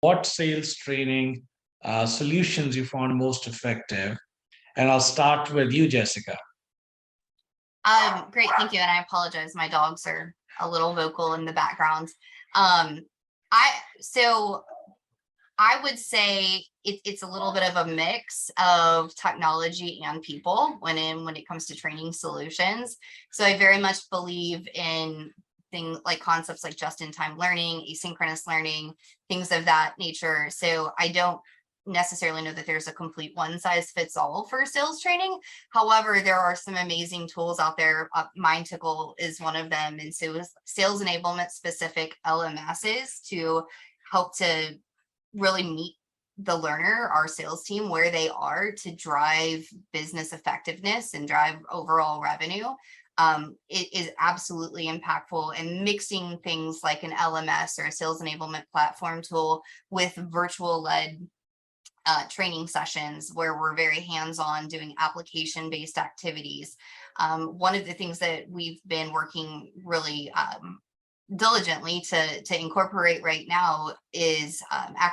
what sales training solutions you found most effective. And I'll start with you, Jessica. Great, thank you. And I apologize, my dogs are a little vocal in the background. I would say it's a little bit of a mix of technology and people when it comes to training solutions. So I very much believe in things like concepts like just-in-time learning, asynchronous learning, things of that nature. So I don't necessarily know that there's a complete one-size-fits-all for sales training. However, there are some amazing tools out there. MindTickle is one of them. And so sales enablement specific LMSs to help to really meet the learner, our sales team, where they are to drive business effectiveness and drive overall revenue. It is absolutely impactful, and mixing things like an LMS or a sales enablement platform tool with virtual led training sessions where we're very hands-on doing application-based activities. One of the things that we've been working really diligently to incorporate right now is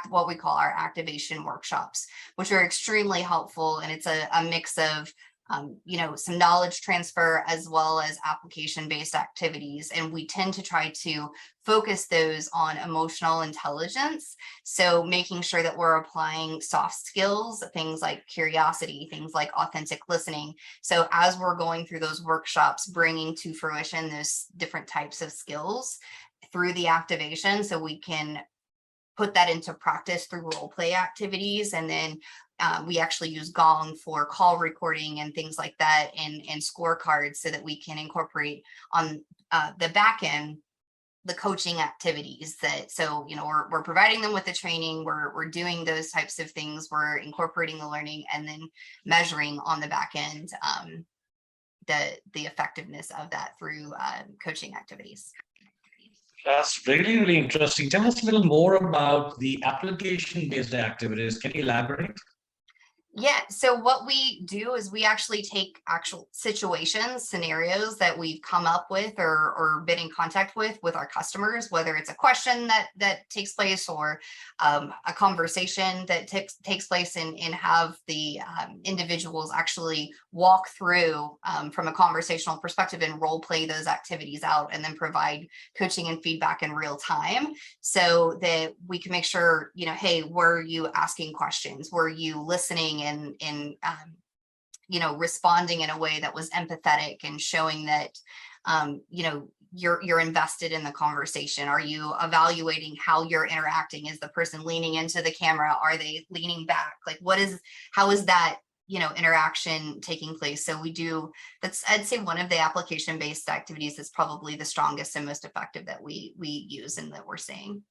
what we call our activation workshops, which are extremely helpful. And it's a mix of some knowledge transfer as well as application-based activities. And we tend to try to focus those on emotional intelligence. So making sure that we're applying soft skills, things like curiosity, things like authentic listening. So as we're going through those workshops, bringing to fruition those different types of skills through the activation, so we can put that into practice through role play activities. And then we actually use Gong for call recording and things like that, and scorecards, so that we can incorporate on the back end the coaching activities. We're providing them with the training, we're doing those types of things, we're incorporating the learning, and then measuring on the back end the effectiveness of that through coaching activities. That's really, really interesting. Tell us a little more about the application-based activities. Can you elaborate? Yeah, so what we do is we actually take actual situations, scenarios that we've come up with or been in contact with our customers, whether it's a question that takes place or a conversation that takes place, and have the individuals actually walk through from a conversational perspective and role play those activities out, and then provide coaching and feedback in real time, so that we can make sure, hey, were you asking questions? Were you listening and responding in a way that was empathetic and showing that you're invested in the conversation? Are you evaluating how you're interacting? Is the person leaning into the camera? Are they leaning back? Like, how is that interaction taking place? So that's, I'd say, one of the application-based activities is probably the strongest and most effective that we use and that we're seeing.